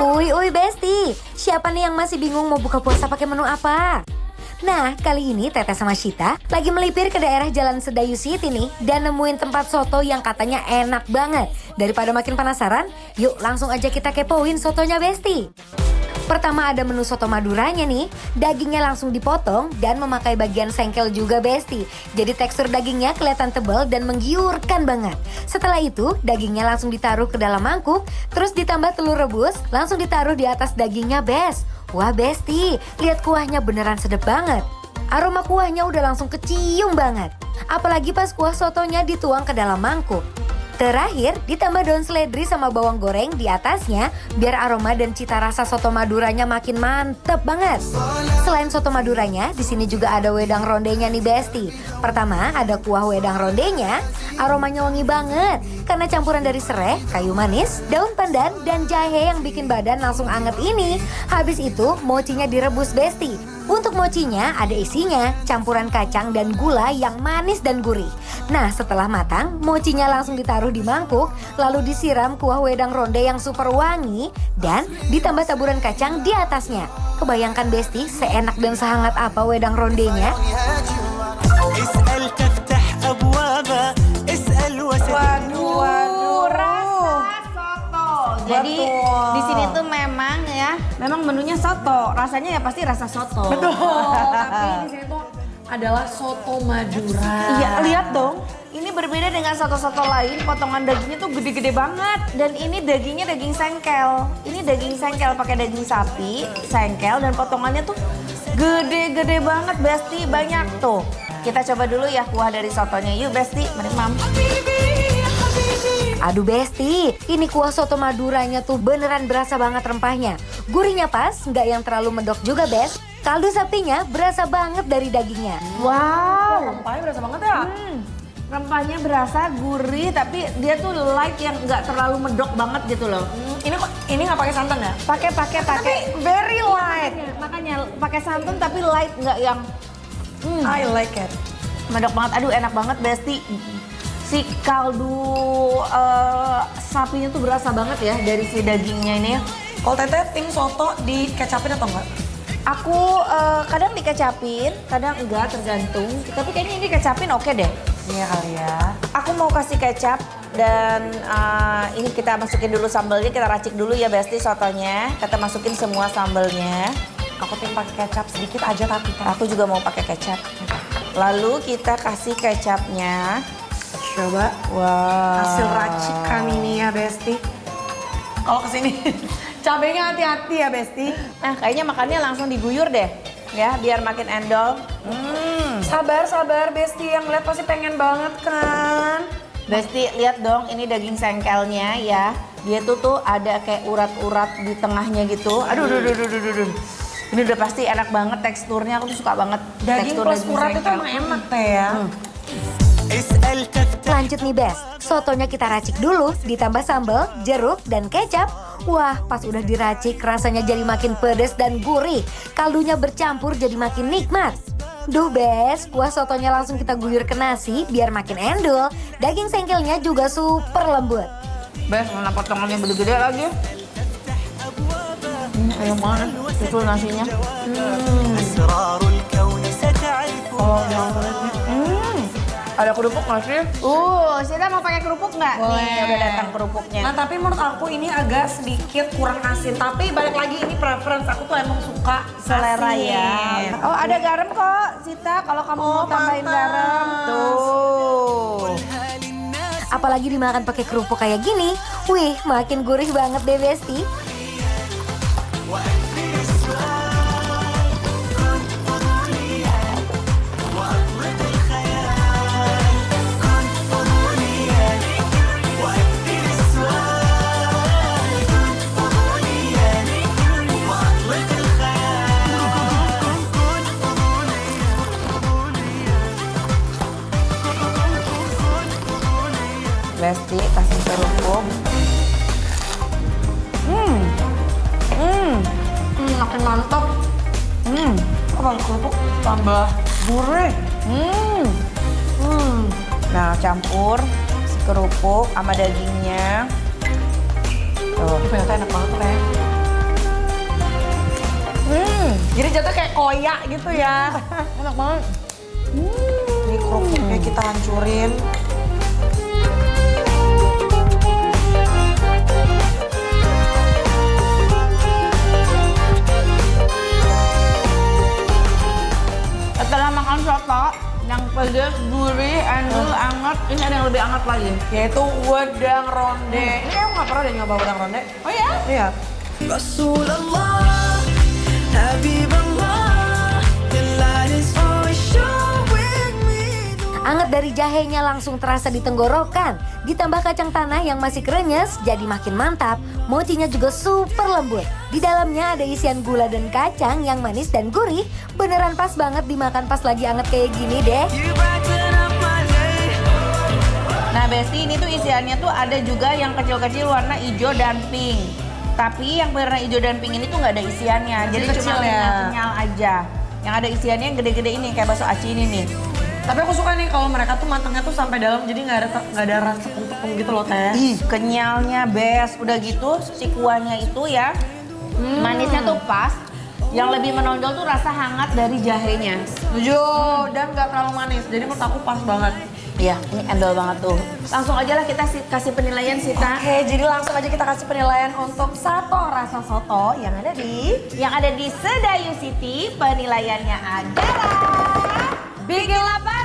Uy Besti, siapa nih yang masih bingung mau buka puasa pakai menu apa? Nah, kali ini Teteh sama Shita lagi melipir ke daerah Jalan Sedayu City nih dan nemuin tempat soto yang katanya enak banget. Daripada makin penasaran, yuk langsung aja kita kepoin sotonya Besti. Pertama ada menu soto Maduranya nih, dagingnya langsung dipotong dan memakai bagian sengkel juga Besti. Jadi tekstur dagingnya kelihatan tebal dan menggiurkan banget. Setelah itu dagingnya langsung ditaruh ke dalam mangkuk, terus ditambah telur rebus, langsung ditaruh di atas dagingnya Bes. Wah Besti, lihat kuahnya beneran sedap banget. Aroma kuahnya udah langsung kecium banget. Apalagi pas kuah sotonya dituang ke dalam mangkuk. Terakhir, ditambah daun seledri sama bawang goreng di atasnya biar aroma dan cita rasa soto Maduranya makin mantep banget. Selain soto Maduranya, di sini juga ada wedang rondenya nih Besti. Pertama, ada kuah wedang rondenya, aromanya wangi banget karena campuran dari serai, kayu manis, daun pandan, dan jahe yang bikin badan langsung anget ini. Habis itu, mochinya direbus Besti. Untuk mochinya ada isinya, campuran kacang dan gula yang manis dan gurih. Nah, setelah matang, mochinya langsung ditaruh di mangkuk, lalu disiram kuah wedang ronde yang super wangi, dan ditambah taburan kacang di atasnya. Kebayangkan Besti, seenak dan sehangat apa wedang rondenya? Waduh, rasa soto. Jadi di sini tuh memang menunya soto. Rasanya ya pasti rasa soto. Betul. Tapi di sini tuh adalah soto Madura. Iya, lihat dong. Ini berbeda dengan soto-soto lain, potongan dagingnya tuh gede-gede banget. Dan ini dagingnya daging sengkel. Ini daging sengkel pakai daging sapi, sengkel, dan potongannya tuh gede-gede banget, Besti. Banyak tuh. Kita coba dulu ya kuah dari sotonya. Yuk Besti, mari Mam. Aduh Besti, ini kuah soto Maduranya tuh beneran berasa banget rempahnya. Gurihnya pas, nggak yang terlalu mendok juga Bes. Kaldu sapinya berasa banget dari dagingnya. Wow. Rempahnya berasa banget ya? Rempahnya berasa gurih, tapi dia tuh light yang nggak terlalu medok banget gitu loh. Ini nggak pakai santan ya? Pakai. Tapi very light. Makanya pakai santan tapi light, nggak yang I like it. medok banget. Aduh enak banget Besti. Si kaldu sapinya tuh berasa banget ya dari si dagingnya ini. Kalau Teteh tim soto dikecapin atau enggak? Aku kadang dikecapin, kadang enggak, tergantung. Tapi kayaknya ini dikecapin oke deh. Iya kali ya. Aku mau kasih kecap dan ini kita masukin dulu sambalnya, kita racik dulu ya Besti sotonya. Kita masukin semua sambalnya. Aku tim pakai kecap sedikit aja tapi kan. Aku juga mau pakai kecap. Lalu kita kasih kecapnya. Coba. Wow. Hasil racikan ini ya Besti. Kalau kesini cabenya hati-hati ya Besti. Nah kayaknya makannya langsung diguyur deh. Ya biar makin endol. Sabar Besti, yang lihat pasti pengen banget kan. Besti lihat dong ini daging sengkelnya ya. Dia tuh ada kayak urat-urat di tengahnya gitu. Aduh. Ini udah pasti enak banget teksturnya, aku tuh suka banget. Daging tekstur plus daging urat itu sengkel. emang enak teh ya. Lanjut nih Bes, sotonya kita racik dulu, ditambah sambal, jeruk, dan kecap. Wah, pas udah diracik rasanya jadi makin pedas dan gurih. Kaldunya bercampur jadi makin nikmat. Duh Bes, kuah sotonya langsung kita guyur ke nasi biar makin endul. Daging sengkelnya juga super lembut. Bes, mana potongannya gede-gede lagi. Enak banget, susul nasinya. Ada kerupuk nggak sih? Sita mau pakai kerupuk nggak? Boleh. Nih, udah datang kerupuknya. Nah tapi menurut aku ini agak sedikit kurang asin. Tapi balik lagi ini preference, aku tuh emang suka Selera asin. ya. Oh ada garam kok, Sita. Kalau kamu mau tambahin pantas. garam, tuh. Apalagi dimakan pakai kerupuk kayak gini. Wih, makin gurih banget deh Besti. Besti kasih kerupuk. Makin mantap. Kalau kerupuk tambah gurih. Nah campur si kerupuk sama dagingnya. Tuh. Ternyata enak banget teh. Jadi jatuh kayak koyak gitu ya. Enak banget. Ini kerupuknya kita hancurin. Setelah makan soto yang pedas, gurih, endul, anget, ini ada yang lebih anget lagi. Yaitu wedang ronde. Ini aku nggak pernah deh nyoba wedang ronde. Oh ya? Iya. Rasulullah, Habibullah, the light is always showing me. Anget dari jahenya langsung terasa di tenggorokan. Ditambah kacang tanah yang masih krenyes jadi makin mantap. Mochinya juga super lembut. Di dalamnya ada isian gula dan kacang yang manis dan gurih. Beneran pas banget dimakan pas lagi anget kayak gini deh. You brighten up my day. Nah Besti, ini tuh isiannya tuh ada juga yang kecil-kecil warna hijau dan pink. Tapi yang warna hijau dan pink ini tuh nggak ada isiannya. Jadi Kecil-kecil cuma ya. kenyal aja. Yang ada isiannya yang gede-gede ini kayak bakso aci ini nih. Tapi aku suka nih kalau mereka tuh matangnya tuh sampai dalam, jadi nggak ada rasa tepung-tepung gitu loh teh. Ih, kenyalnya best. Udah gitu si kuahnya itu ya manisnya tuh pas. Yang lebih menonjol tuh rasa hangat dari jahenya. Setuju, dan nggak terlalu manis. Jadi menurut aku pas banget. Iya, ini endol banget tuh. Langsung aja lah kita kasih penilaian Sita. Oke, jadi langsung aja kita kasih penilaian untuk satu rasa soto yang ada di Yang ada di Sedayu City, penilaiannya adalah Big 8.